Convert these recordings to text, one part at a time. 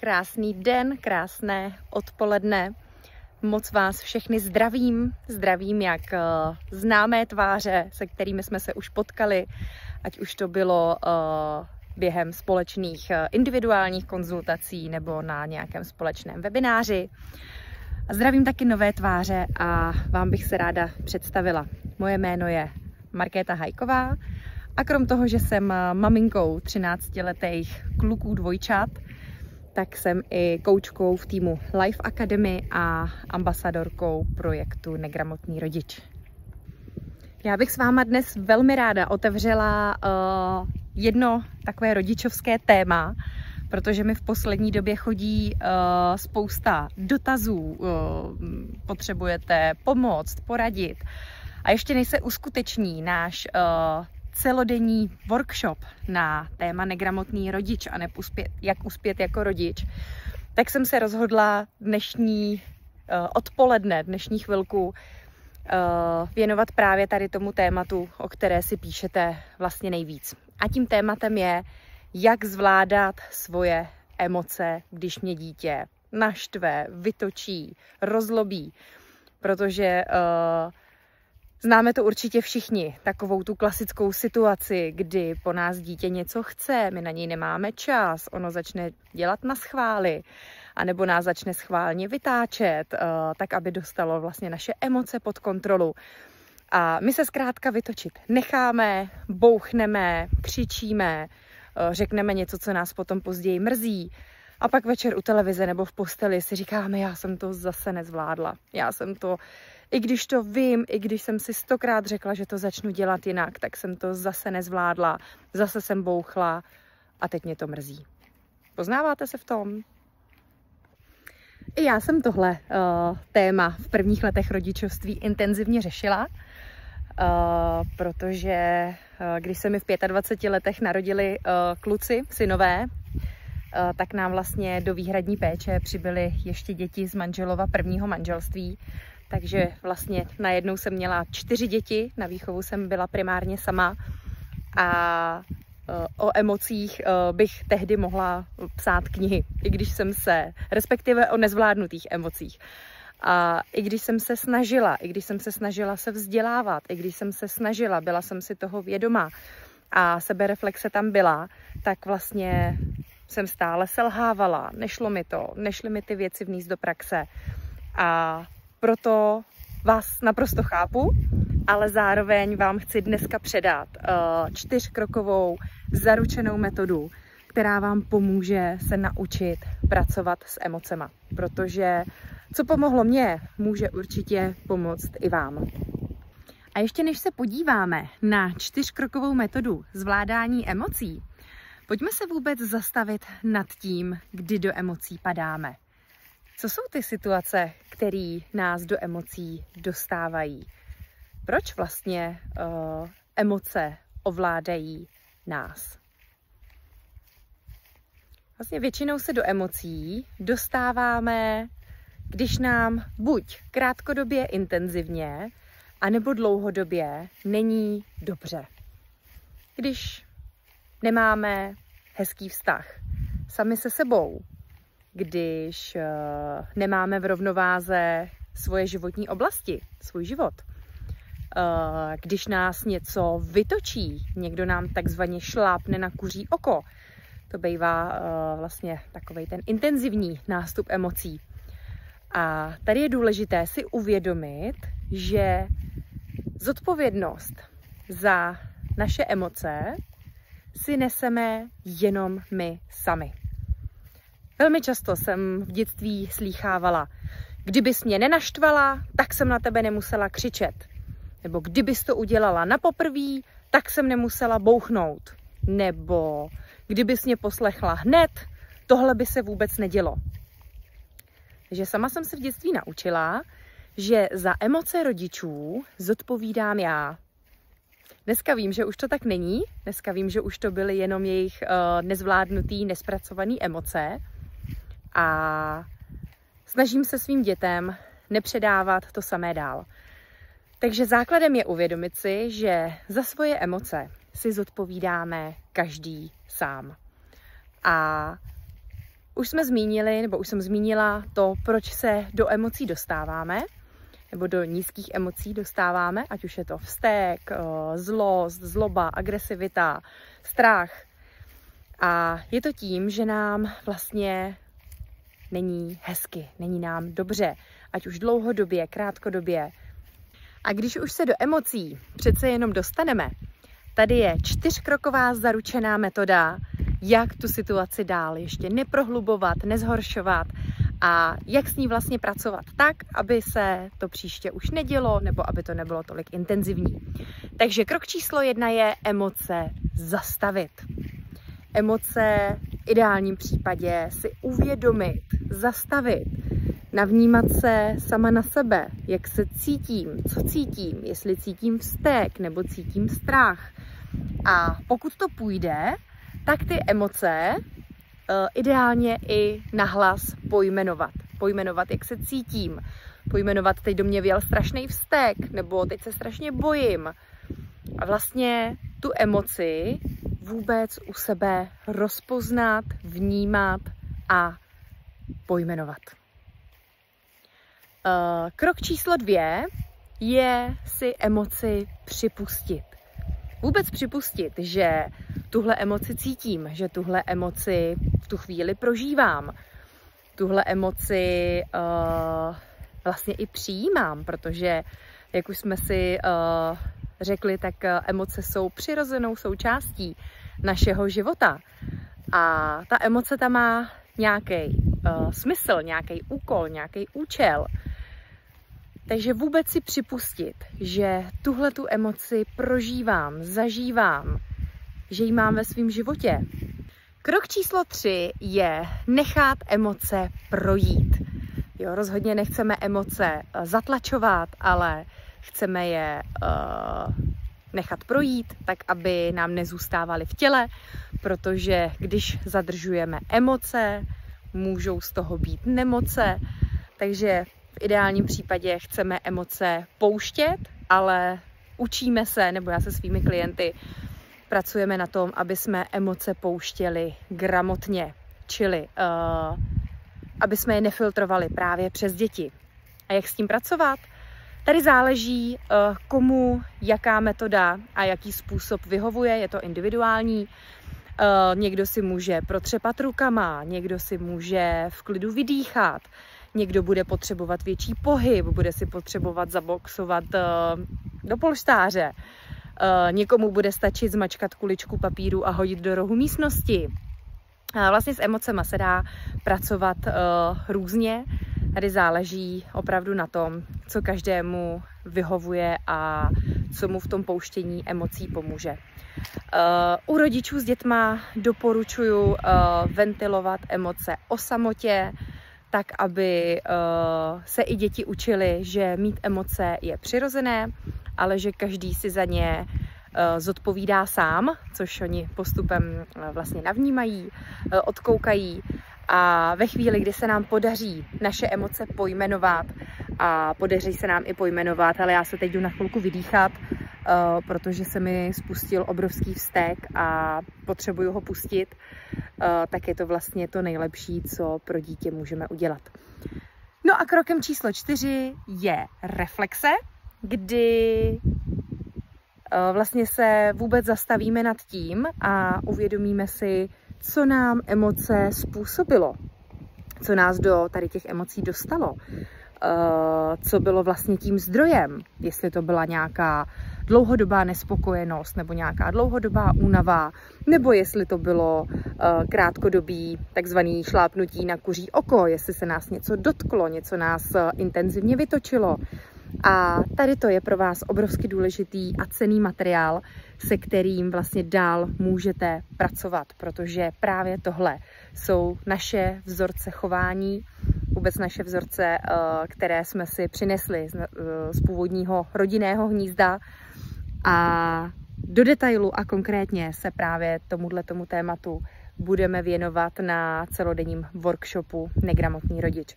Krásný den, krásné odpoledne. Moc vás všechny zdravím jak známé tváře, se kterými jsme se už potkali, ať už to bylo během společných individuálních konzultací nebo na nějakém společném webináři. A zdravím taky nové tváře a vám bych se ráda představila. Moje jméno je Markéta Hajková a krom toho, že jsem maminkou 13letých kluků dvojčat, tak jsem i koučkou v týmu Life Academy a ambasadorkou projektu Negramotný rodič. Já bych s váma dnes velmi ráda otevřela jedno takové rodičovské téma, protože mi v poslední době chodí spousta dotazů, potřebujete pomoct, poradit. A ještě než se uskuteční náš celodenní workshop na téma negramotný rodič a jak uspět jako rodič, tak jsem se rozhodla dnešní odpoledne, dnešní chvilku věnovat právě tady tomu tématu, o které si píšete vlastně nejvíc. A tím tématem je, jak zvládat svoje emoce, když mě dítě naštve, vytočí, rozlobí, protože známe to určitě všichni, takovou tu klasickou situaci, kdy po nás dítě něco chce, my na něj nemáme čas, ono začne dělat naschvály, anebo nás začne schválně vytáčet, tak aby dostalo vlastně naše emoce pod kontrolu. A my se zkrátka vytočit necháme, bouchneme, křičíme, řekneme něco, co nás potom později mrzí. A pak večer u televize nebo v posteli si říkáme, já jsem to zase nezvládla. Já jsem to, i když to vím, i když jsem si 100krát řekla, že to začnu dělat jinak, tak jsem to zase nezvládla, zase jsem bouchla a teď mě to mrzí. Poznáváte se v tom? I já jsem tohle téma v prvních letech rodičovství intenzivně řešila, protože když se mi v 25 letech narodili kluci, synové, tak nám vlastně do výhradní péče přibyly ještě děti z manželova prvního manželství. Takže vlastně najednou jsem měla 4 děti, na výchovu jsem byla primárně sama a o emocích bych tehdy mohla psát knihy, i když jsem se, respektive o nezvládnutých emocích. A i když jsem se snažila se vzdělávat, i když jsem se snažila, byla jsem si toho vědoma a sebereflexe tam byla, tak vlastně jsem stále selhávala, nešly mi ty věci vníst do praxe. A proto vás naprosto chápu, ale zároveň vám chci dneska předat 4krokovou zaručenou metodu, která vám pomůže se naučit pracovat s emocema. Protože co pomohlo mně, může určitě pomoct i vám. A ještě než se podíváme na 4krokovou metodu zvládání emocí, pojďme se vůbec zastavit nad tím, kdy do emocí padáme. Co jsou ty situace, které nás do emocí dostávají? Proč vlastně emoce ovládají nás? Vlastně většinou se do emocí dostáváme, když nám buď krátkodobě intenzivně, anebo dlouhodobě není dobře. Když nemáme hezký vztah sami se sebou, když nemáme v rovnováze svoje životní oblasti, svůj život, když nás něco vytočí, někdo nám takzvaně šlápne na kuří oko, to bývá vlastně takovej ten intenzivní nástup emocí. A tady je důležité si uvědomit, že zodpovědnost za naše emoce si neseme jenom my sami. Velmi často jsem v dětství slýchávala, kdybys mě nenaštvala, tak jsem na tebe nemusela křičet. Nebo kdybys to udělala napoprví, tak jsem nemusela bouchnout. Nebo kdybys mě poslechla hned, tohle by se vůbec nedělo. Takže sama jsem se v dětství naučila, že za emoce rodičů zodpovídám já. Dneska vím, že už to tak není. Dneska vím, že už to byly jenom jejich nezvládnutý, nespracované emoce. A snažím se svým dětem nepředávat to samé dál. Takže základem je uvědomit si, že za svoje emoce si zodpovídáme každý sám. A Už jsme zmínili, nebo už jsem zmínila to, proč se do emocí dostáváme, nebo do nízkých emocí dostáváme, ať už je to vztek, zlost, zloba, agresivita, strach. A je to tím, že nám vlastně není hezky, není nám dobře, ať už dlouhodobě, krátkodobě. A když už se do emocí přece jenom dostaneme, tady je 4kroková zaručená metoda, jak tu situaci dál ještě neprohlubovat, nezhoršovat a jak s ní vlastně pracovat tak, aby se to příště už nedělo nebo aby to nebylo tolik intenzivní. Takže krok číslo 1 je emoce zastavit. Emoce v ideálním případě si uvědomit, zastavit, navnímat se sama na sebe, jak se cítím, co cítím, jestli cítím vztek nebo cítím strach. A pokud to půjde, tak ty emoce ideálně i nahlas pojmenovat. Pojmenovat, jak se cítím. Pojmenovat, teď do mě vjel strašný vztek, nebo teď se strašně bojím. A vlastně tu emoci vůbec u sebe rozpoznat, vnímat a pojmenovat. Krok číslo 2 je si emoci připustit. Vůbec připustit, že tuhle emoci cítím, že tuhle emoci v tu chvíli prožívám. Tuhle emoci vlastně i přijímám, protože, jak už jsme si řekli, tak emoce jsou přirozenou součástí našeho života. A ta emoce tam má nějaký smysl, nějaký úkol, nějaký účel. Takže vůbec si připustit, že tuhle tu emoci prožívám, zažívám, že ji mám ve svém životě. Krok číslo 3 je nechat emoce projít. Jo, rozhodně nechceme emoce zatlačovat, ale chceme je nechat projít, tak aby nám nezůstávaly v těle, protože když zadržujeme emoce, můžou z toho být nemoce, takže v ideálním případě chceme emoce pouštět, ale učíme se, nebo já se svými klienty pracujeme na tom, aby jsme emoce pouštěli gramotně, čili aby jsme je nefiltrovali právě přes děti. A jak s tím pracovat? Tady záleží, komu jaká metoda a jaký způsob vyhovuje, je to individuální. Někdo si může protřepat rukama, někdo si může v klidu vydýchat, někdo bude potřebovat větší pohyb, bude si potřebovat zaboxovat do polštáře. Někomu bude stačit zmačkat kuličku papíru a hodit do rohu místnosti. Vlastně s emocema se dá pracovat různě. Tady záleží opravdu na tom, co každému vyhovuje a co mu v tom pouštění emocí pomůže. U rodičů s dětma doporučuji ventilovat emoce o samotě, tak aby se i děti učily, že mít emoce je přirozené, ale že každý si za ně zodpovídá sám, což oni postupem vlastně navnímají, odkoukají. A ve chvíli, kdy se nám podaří naše emoce pojmenovat a podaří se nám i pojmenovat, ale já se teď jdu na chvilku vydýchat, protože se mi spustil obrovský vztek a potřebuju ho pustit, tak je to vlastně to nejlepší, co pro dítě můžeme udělat. No a krokem číslo 4 je reflexe, kdy vlastně se vůbec zastavíme nad tím a uvědomíme si, co nám emoce způsobilo, co nás do tady těch emocí dostalo, co bylo vlastně tím zdrojem, jestli to byla nějaká dlouhodobá nespokojenost nebo nějaká dlouhodobá únava, nebo jestli to bylo krátkodobý takzvaný šlápnutí na kuří oko, jestli se nás něco dotklo, něco nás intenzivně vytočilo. A tady to je pro vás obrovsky důležitý a cenný materiál, se kterým vlastně dál můžete pracovat, protože právě tohle jsou naše vzorce chování, vůbec naše vzorce, které jsme si přinesli z původního rodinného hnízda. A do detailu a konkrétně se právě tomu tématu budeme věnovat na celodenním workshopu Negramotný rodič.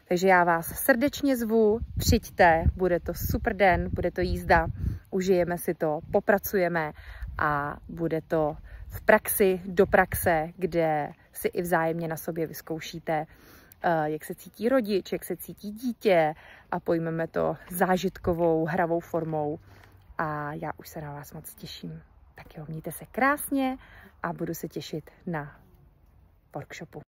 Takže já vás srdečně zvu, přijďte, bude to super den, bude to jízda, užijeme si to, popracujeme a bude to v praxi, do praxe, kde si i vzájemně na sobě vyzkoušíte, jak se cítí rodič, jak se cítí dítě a pojmeme to zážitkovou, hravou formou. A já už se na vás moc těším. Tak jo, mějte se krásně a budu se těšit na workshopu.